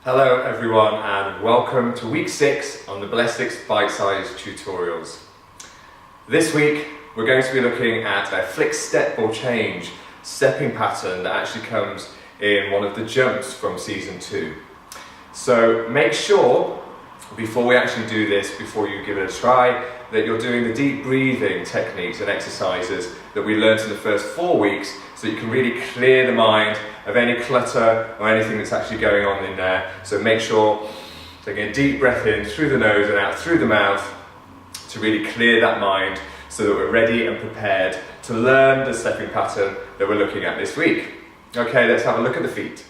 Hello everyone and welcome to week 6 on the Bitesize Tutorials. This week we're going to be looking at a flick step or change stepping pattern that actually comes in one of the jumps from season 2. So make sure before we actually do this, before you give it a try, that you're doing the deep breathing techniques and exercises that we learned in the first 4 weeks, so you can really clear the mind of any clutter or anything that's actually going on in there. So make sure taking a deep breath in through the nose and out through the mouth to really clear that mind so that we're ready and prepared to learn the stepping pattern that we're looking at this week. Okay, let's have a look at the feet.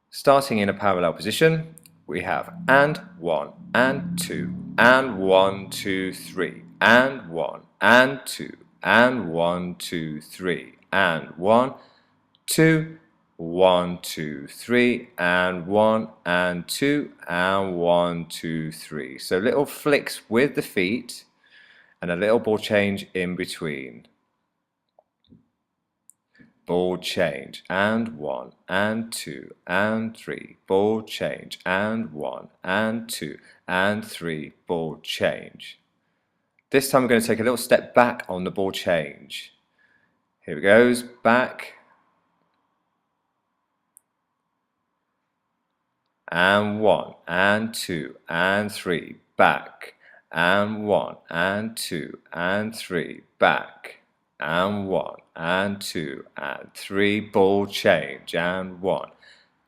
Starting in a parallel position, we have and 1 and 2 and 1 2 3 and 1 and 2 and 1 2 3 and 1 2 1 2 3 and 1 and 2 and 1 2 3. So little flicks with the feet and a little ball change in between. Ball change and 1 and 2 and 3, ball change and 1 and 2 and 3, ball change. This time we're going to take a little step back on the ball change. Here it goes, back and 1 and 2 and 3, back and 1 and 2 and 3, back and 1 and 2 and 3, ball change and 1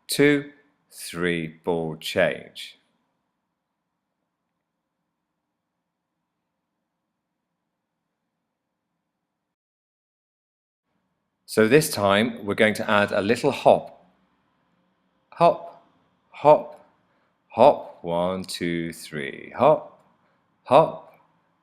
2 3, ball change. So this time we're going to add a little hop. Hop, hop, hop, 1 2 3, hop, hop,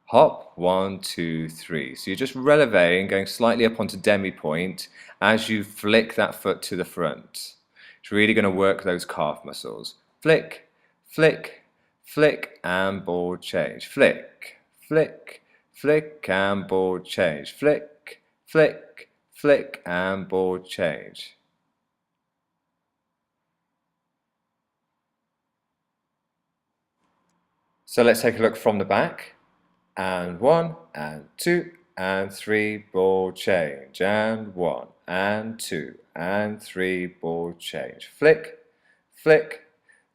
hop, 1 2 3. So you're just relevating, going slightly up onto demi-point as you flick that foot to the front. It's really going to work those calf muscles. Flick, flick, flick, and ball change. Flick, flick, flick, and ball change. Flick, flick, flick, and ball change. So let's take a look from the back. And 1 and 2 and 3, ball change, and 1 and 2 and 3, ball change. Flick, flick,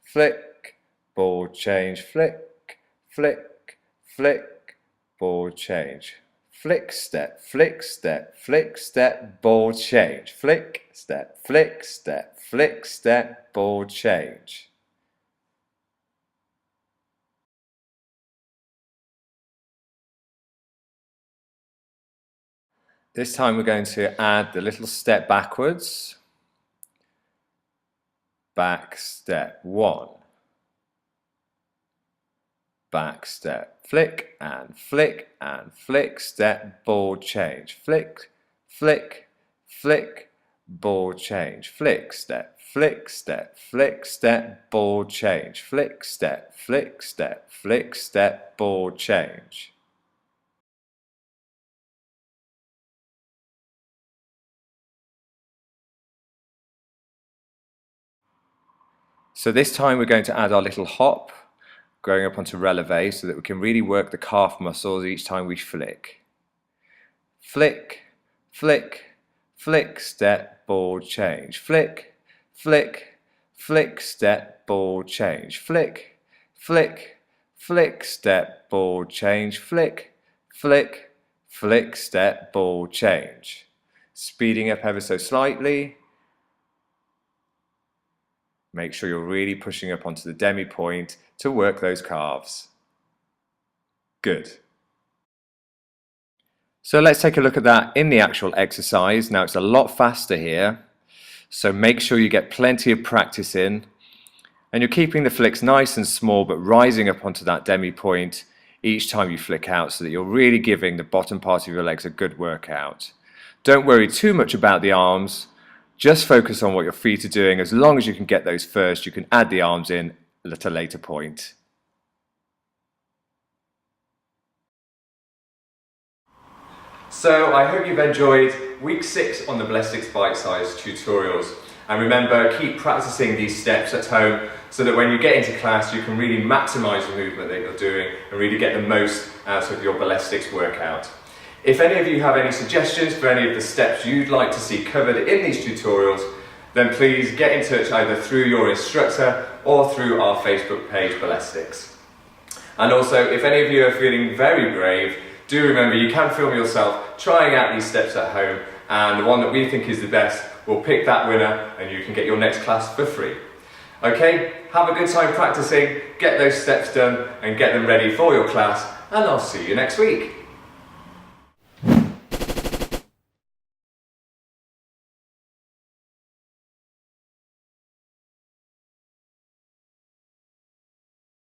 flick, ball change. Flick, flick, flick, ball change. Flick step, flick step, flick step, ball change. Flick step, flick step, flick step, ball change. This time we're going to add the little step backwards. Back step 1. Back step, flick and flick and flick step, ball change. Flick, flick, flick, ball change. Flick step, flick step, flick step, ball change. Flick step, flick step, flick step, ball change. So this time we're going to add our little hop, going up onto releve so that we can really work the calf muscles each time we flick. Flick, flick, flick, step, ball change. Flick, flick, flick, step, ball change. Flick, flick, flick, step, ball change. Flick, flick, flick, step, ball change. Speeding up ever so slightly. Make sure you're really pushing up onto the demi-point to work those calves. Good. So let's take a look at that in the actual exercise. Now it's a lot faster here, so make sure you get plenty of practice in. And you're keeping the flicks nice and small, but rising up onto that demi-point each time you flick out so that you're really giving the bottom part of your legs a good workout. Don't worry too much about the arms. Just focus on what your feet are doing. As long as you can get those first, you can add the arms in at a later point. So I hope you've enjoyed week 6 on the Bitesize Tutorials. And remember, keep practicing these steps at home so that when you get into class you can really maximise the movement that you're doing and really get the most out of your Bitesize workout. If any of you have any suggestions for any of the steps you'd like to see covered in these tutorials, then please get in touch either through your instructor or through our Facebook page, Bitesize. And also, if any of you are feeling very brave, do remember you can film yourself trying out these steps at home, and the one that we think is the best, we'll pick that winner and you can get your next class for free. Okay, have a good time practicing, get those steps done and get them ready for your class, and I'll see you next week.